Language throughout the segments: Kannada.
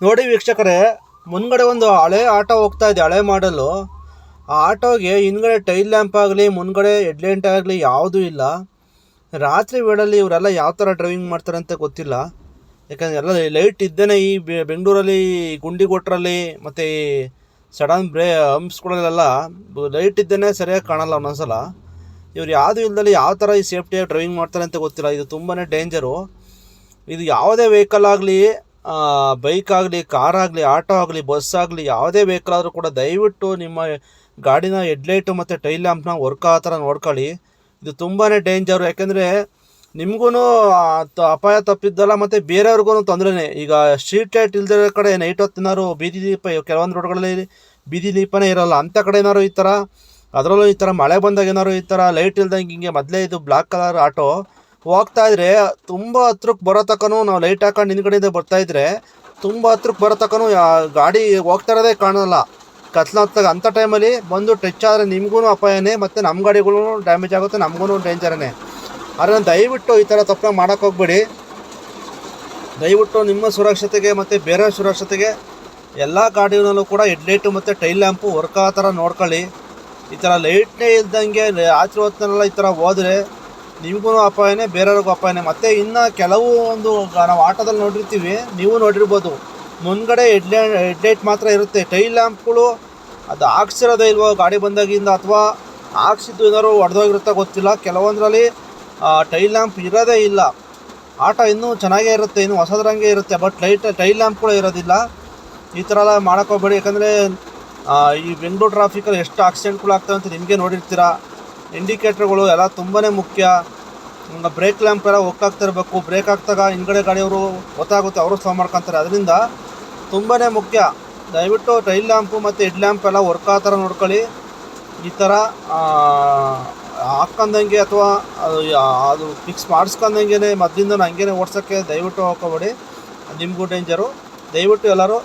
ನೋಡಿ ವೀಕ್ಷಕರೇ, ಮುಂದ್ಗಡೆ ಒಂದು ಹಳೆ ಆಟೋ ಹೋಗ್ತಾ ಇದೆ, ಹಳೆ ಮಾಡಲು. ಆ ಆಟೋಗೆ ಹಿಂದ್ಗಡೆ ಟೈಲ್ ಲ್ಯಾಂಪ್ ಆಗಲಿ ಮುಂದ್ಗಡೆ ಹೆಡ್ಲೈಟ್ ಆಗಲಿ ಯಾವುದೂ ಇಲ್ಲ. ರಾತ್ರಿ ವೇಳೆಯಲ್ಲಿ ಇವರೆಲ್ಲ ಯಾವ ಥರ ಡ್ರೈವಿಂಗ್ ಮಾಡ್ತಾರೆ ಅಂತ ಗೊತ್ತಿಲ್ಲ. ಯಾಕಂದರೆ ಎಲ್ಲ ಲೈಟ್ ಇದ್ದೇನೆ ಈ ಬೆಂಗಳೂರಲ್ಲಿ ಗುಂಡಿ ಕೊಟ್ರಲ್ಲಿ ಮತ್ತು ಈ ಸಡನ್ ಹಂಪ್ಸ್ಗಳಲ್ಲೆಲ್ಲ ಲೈಟ್ ಇದ್ದೇನೆ ಸರಿಯಾಗಿ ಕಾಣಲ್ಲ ಒಂದೊಂದ್ಸಲ. ಇವ್ರು ಯಾವುದೂ ಇಲ್ದಲ್ಲಿ ಯಾವ ಥರ ಈ ಸೇಫ್ಟಿಯಾಗಿ ಡ್ರೈವಿಂಗ್ ಮಾಡ್ತಾರೆ ಅಂತ ಗೊತ್ತಿಲ್ಲ. ಇದು ತುಂಬಾ ಡೇಂಜರು. ಇದು ಯಾವುದೇ ವೆಹಿಕಲ್ ಆಗಲಿ, ಬೈಕ್ ಆಗಲಿ, ಕಾರ್ ಆಗಲಿ, ಆಟೋ ಆಗಲಿ, ಬಸ್ ಆಗಲಿ, ಯಾವುದೇ ವೆಹಿಕಲ್ ಆದರೂ ಕೂಡ ದಯವಿಟ್ಟು ನಿಮ್ಮ ಗಾಡಿನ ಹೆಡ್ಲೈಟು ಮತ್ತು ಟೈಲ್ ಲ್ಯಾಂಪ್ನ ವರ್ಕ್ ಆ ಥರ ನೋಡ್ಕೊಳ್ಳಿ. ಇದು ತುಂಬಾ ಡೇಂಜರು. ಯಾಕೆಂದರೆ ನಿಮಗೂ ಅಪಾಯ ತಪ್ಪಿದ್ದಲ್ಲ ಮತ್ತು ಬೇರೆಯವ್ರಿಗೂ ತೊಂದರೆನೇ. ಈಗ ಸ್ಟ್ರೀಟ್ ಲೈಟ್ ಇಲ್ದಿರೋ ಕಡೆ ನೈಟ್ ಹೊತ್ತಿನಾರು ಬೀದಿ ದೀಪ, ಕೆಲವೊಂದು ರೋಡ್ಗಳಲ್ಲಿ ಬೀದಿ ದೀಪನೇ ಇರೋಲ್ಲ, ಅಂಥ ಕಡೆ ಏನಾದ್ರು ಈ ಥರ, ಅದರಲ್ಲೂ ಈ ಥರ ಮಳೆ ಬಂದಾಗ ಏನಾದ್ರು ಈ ಥರ ಲೈಟ್ ಇಲ್ದಂಗೆ ಹಿಂಗೆ ಮೊದಲೇ ಇದು ಬ್ಲ್ಯಾಕ್ ಕಲರ್ ಆಟೋ ಹೋಗ್ತಾಯಿದ್ರೆ ತುಂಬ ಹತ್ರಕ್ಕೆ ಬರೋ ತನಕನೂ ನಾವು ಲೈಟ್ ಹಾಕೊಂಡು ಹಿಂದ್ಗಡೆಯಿಂದ ಬರ್ತಾಯಿದ್ರೆ ತುಂಬ ಹತ್ರಕ್ಕೆ ಬರೋ ತನಕನೂ ಗಾಡಿ ಹೋಗ್ತಾ ಇರೋದೇ ಕಾಣೋಲ್ಲ ಕತ್ಲಾಗ್ತಾಗ. ಅಂಥ ಟೈಮಲ್ಲಿ ಬಂದು ಟಚ್ ಆದರೆ ನಿಮಗೂ ಅಪಾಯನೇ ಮತ್ತು ನಮ್ಮ ಗಾಡಿಗಳು ಡ್ಯಾಮೇಜ್ ಆಗುತ್ತೆ, ನಮಗೂ ಡೇಂಜರೇ. ಆದರೆ ದಯವಿಟ್ಟು ಈ ಥರ ತಪ್ಪು ಮಾಡೋಕ್ಕೆ ಹೋಗ್ಬೇಡಿ. ದಯವಿಟ್ಟು ನಿಮ್ಮ ಸುರಕ್ಷತೆಗೆ ಮತ್ತು ಬೇರೆ ಸುರಕ್ಷತೆಗೆ ಎಲ್ಲ ಗಾಡಿಗಳಲ್ಲೂ ಕೂಡ ಹೆಡ್ಲೈಟು ಮತ್ತು ಟೈಲ್ ಲ್ಯಾಂಪು ವರ್ಕ್ ಆ ಥರ ನೋಡ್ಕೊಳ್ಳಿ. ಈ ಥರ ಲೈಟ್ನೇ ಇಲ್ದಂಗೆ ರಾತ್ರಿ ಹೊತ್ತಿನೆಲ್ಲ ಈ ಥರ ಹೋದರೆ ನಿಮಗೂ ಅಪಾಯನೇ, ಬೇರೆಯವ್ರಿಗೂ ಅಪಾಯನೇ. ಮತ್ತು ಇನ್ನು ಕೆಲವು ಒಂದು ನಾವು ಆಟೋದಲ್ಲಿ ನೋಡಿರ್ತೀವಿ, ನೀವು ನೋಡಿರ್ಬೋದು, ಮುಂದ್ಗಡೆ ಹೆಡ್ಲೈಟ್ ಮಾತ್ರ ಇರುತ್ತೆ. ಟೈಲ್ ಲ್ಯಾಂಪ್ಗಳು ಅದು ಹಾಕ್ಸಿರೋದೇ ಇಲ್ವೋ ಗಾಡಿ ಬಂದಾಗಿಂದ, ಅಥವಾ ಹಾಕ್ಸಿದ್ದು ಏನಾದ್ರು ಒಡೆದೋಗಿರುತ್ತೋ ಗೊತ್ತಿಲ್ಲ. ಕೆಲವೊಂದರಲ್ಲಿ ಟೈಲ್ ಲ್ಯಾಂಪ್ ಇರೋದೇ ಇಲ್ಲ. ಆಟೋ ಇನ್ನೂ ಚೆನ್ನಾಗೇ ಇರುತ್ತೆ, ಇನ್ನೂ ಹೊಸದ್ರಂಗೆ ಇರುತ್ತೆ, ಬಟ್ ಟೈಲ್ ಲ್ಯಾಂಪ್ಗಳು ಇರೋದಿಲ್ಲ. ಈ ಥರ ಎಲ್ಲ ಮಾಡೋಕ್ಕೋಗ್ಬೇಡಿ. ಯಾಕಂದರೆ ಈ ಬೆಂಗಳೂರು ಟ್ರಾಫಿಕಲ್ಲಿ ಎಷ್ಟು ಆಕ್ಸಿಡೆಂಟ್ಗಳು ಆಗ್ತವೆ ಅಂತ ನಿಮಗೆ ನೋಡಿರ್ತೀರ. ಇಂಡಿಕೇಟ್ರ್ಗಳು ಎಲ್ಲ ತುಂಬಾ ಮುಖ್ಯ. ಬ್ರೇಕ್ ಲ್ಯಾಂಪ್ ಎಲ್ಲ ಹೋಗ್ತಾಯಿರ್ಬೇಕು. ಬ್ರೇಕ್ ಹಾಕ್ದಾಗ ಹಿಂದ್ಗಡೆ ಗಾಡಿಯವರು ಗೊತ್ತಾಗುತ್ತೆ, ಅವರು ಸ್ಲೋ ಮಾಡ್ಕೊತಾರೆ. ಅದರಿಂದ ತುಂಬಾ ಮುಖ್ಯ. ದಯವಿಟ್ಟು ಟೈಲ್ ಲ್ಯಾಂಪು ಮತ್ತು ಹೆಡ್ ಲ್ಯಾಂಪ್ ಎಲ್ಲ ವರ್ಕ್ ಆ ಥರ ನೋಡ್ಕೊಳ್ಳಿ. ಈ ಥರ ಹಾಕ್ಕೊಂಡಂಗೆ ಅಥವಾ ಅದು ಫಿಕ್ಸ್ ಮಾಡಿಸ್ಕೊಂಡಂಗೆ ಮೊದಲಿಂದ ಹಂಗೇ ಓಡ್ಸೋಕ್ಕೆ ದಯವಿಟ್ಟು ಹೋಗ್ಕೋಬೇಡಿ, ನಿಮಗೂ ಡೇಂಜರು. ದಯವಿಟ್ಟು ಎಲ್ಲರೂ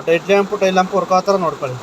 head lamp tail lamp work ಆ ಥರ ನೋಡ್ಕೊಳ್ಳಿ.